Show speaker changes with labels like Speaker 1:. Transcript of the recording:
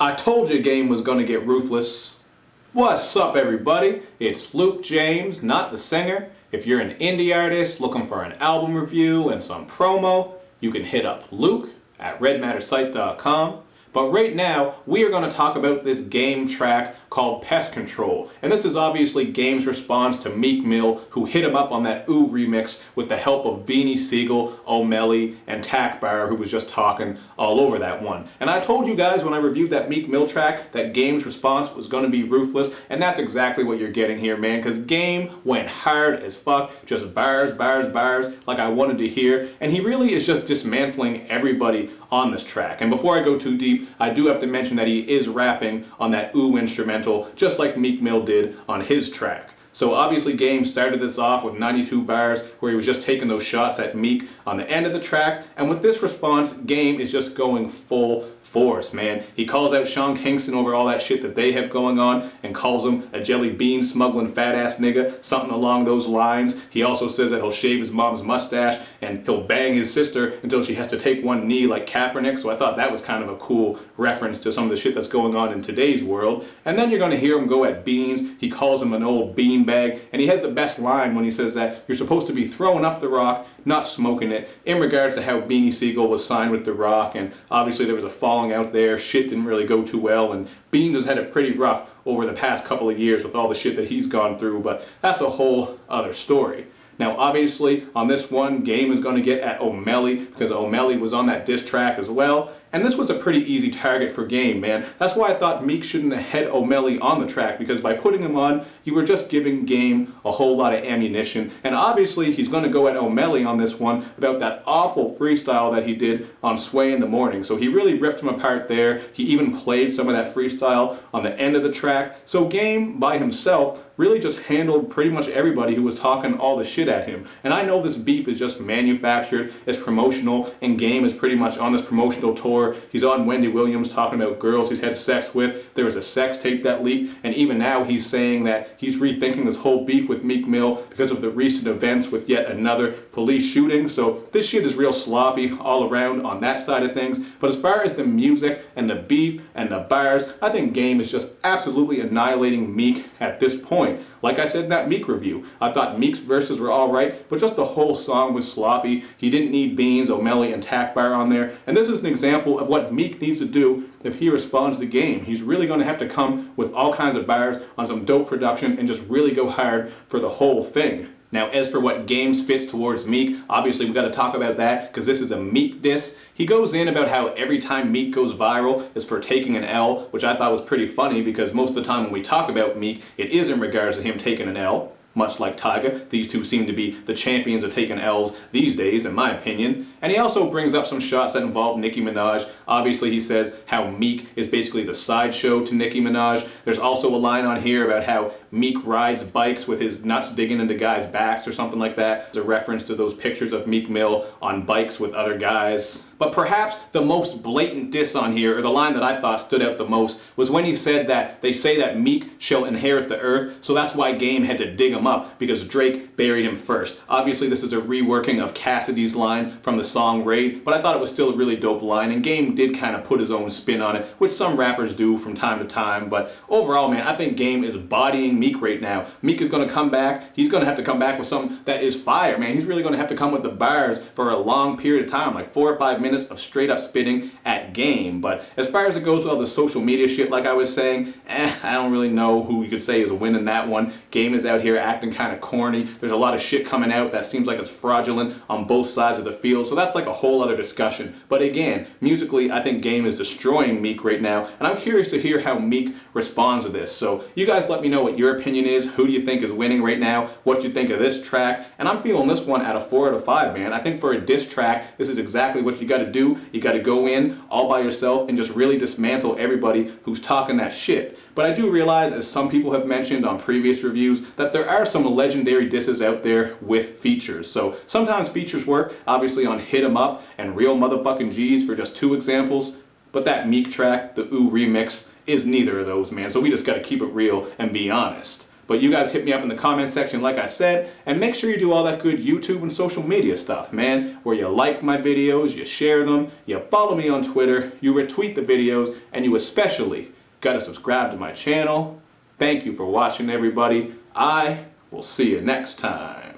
Speaker 1: I told you Game was gonna get ruthless. What's up, everybody? It's Luke James, not the singer. If you're an indie artist looking for an album review and some promo, you can hit up Luke at redmattersite.com. But right now, we are going to talk about this Game track called Pest Control. And this is obviously Game's response to Meek Mill, who hit him up on that Ooh remix with the help of Beanie Sigel, O'Malley, and Takbar, who was just talking all over that one. And I told you guys when I reviewed that Meek Mill track that Game's response was going to be ruthless, and that's exactly what you're getting here, man, because Game went hard as fuck, just bars, bars, bars, like I wanted to hear, and he really is just dismantling everybody on this track. And before I go too deep, I do have to mention that he is rapping on that Ooh instrumental, just like Meek Mill did on his track. So obviously Game started this off with 92 bars where he was just taking those shots at Meek on the end of the track, and with this response, Game is just going full force, man. He calls out Sean Kingston over all that shit that they have going on and calls him a jelly bean smuggling fat ass nigga, something along those lines. He also says that he'll shave his mom's mustache and he'll bang his sister until she has to take one knee like Kaepernick, so I thought that was kind of a cool reference to some of the shit that's going on in today's world. And then you're going to hear him go at Beans. He calls him an old beanbag, and he has the best line when he says that you're supposed to be throwing up the rock, not smoking it, in regards to how Beanie Sigel was signed with The Rock, and obviously there was a falling out there, shit didn't really go too well, and Beans has had it pretty rough over the past couple of years with all the shit that he's gone through, but that's a whole other story. Now obviously on this one, Game is going to get at O'Malley because O'Malley was on that diss track as well, and this was a pretty easy target for Game, man. That's why I thought Meek shouldn't have had O'Malley on the track, because by putting him on, you were just giving Game a whole lot of ammunition. And obviously he's going to go at O'Malley on this one about that awful freestyle that he did on Sway in the Morning. So he really ripped him apart there. He even played some of that freestyle on the end of the track. So Game, by himself, really just handled pretty much everybody who was talking all the shit at him. And I know this beef is just manufactured, it's promotional, and Game is pretty much on this promotional tour. He's on Wendy Williams talking about girls he's had sex with. There was a sex tape that leaked, and even now he's saying that he's rethinking this whole beef with Meek Mill because of the recent events with yet another police shooting. So this shit is real sloppy all around on that side of things. But as far as the music and the beef and the bars, I think Game is just absolutely annihilating Meek at this point. Like I said in that Meek review, I thought Meek's verses were alright, but just the whole song was sloppy. He didn't need Beans, O'Malley, and Takbar on there. And this is an example of what Meek needs to do if he responds to Game. He's really going to have to come with all kinds of bars on some dope production and just really go hard for the whole thing. Now, as for what Game spits towards Meek, obviously we got to talk about that because this is a Meek diss. He goes in about how every time Meek goes viral is for taking an L, which I thought was pretty funny because most of the time when we talk about Meek, it is in regards to him taking an L. Much like Tyga, these two seem to be the champions of taking L's these days, in my opinion. And he also brings up some shots that involve Nicki Minaj. Obviously, he says how Meek is basically the sideshow to Nicki Minaj. There's also a line on here about how Meek rides bikes with his nuts digging into guys' backs or something like that. It's a reference to those pictures of Meek Mill on bikes with other guys. But perhaps the most blatant diss on here, or the line that I thought stood out the most, was when he said that they say that Meek shall inherit the earth, so that's why Game had to dig him up, because Drake buried him first. Obviously this is a reworking of Cassidy's line from the song Raid, but I thought it was still a really dope line, and Game did kind of put his own spin on it, which some rappers do from time to time. But overall, man, I think Game is bodying Meek right now. Meek is going to come back. He's going to have to come back with something that is fire, man. He's really going to have to come with the bars for a long period of time, like 4 or 5 minutes of straight up spitting at Game. But as far as it goes with all the social media shit, like I was saying, I don't really know who you could say is winning that one. Game is out here acting kind of corny. There's a lot of shit coming out that seems like it's fraudulent on both sides of the field, so that's like a whole other discussion. But again, musically, I think Game is destroying Meek right now, and I'm curious to hear how Meek responds to this. So you guys let me know what your opinion is. Who do you think is winning right now? What you think of this track? And I'm feeling this one at a 4 out of 5, man. I think for a diss track, this is exactly what you got to do. You got to go in all by yourself and just really dismantle everybody who's talking that shit. But I do realize, as some people have mentioned on previous reviews, that there are some legendary disses out there with features. So sometimes features work, obviously on Hit 'Em Up and Real Motherfucking G's for just 2 examples. But that Meek track, the Ooh remix, is neither of those, man. So we just got to keep it real and be honest. But you guys hit me up in the comment section like I said, and make sure you do all that good YouTube and social media stuff, man, where you like my videos, you share them, you follow me on Twitter, you retweet the videos, and you especially gotta subscribe to my channel. Thank you for watching, everybody. I will see you next time.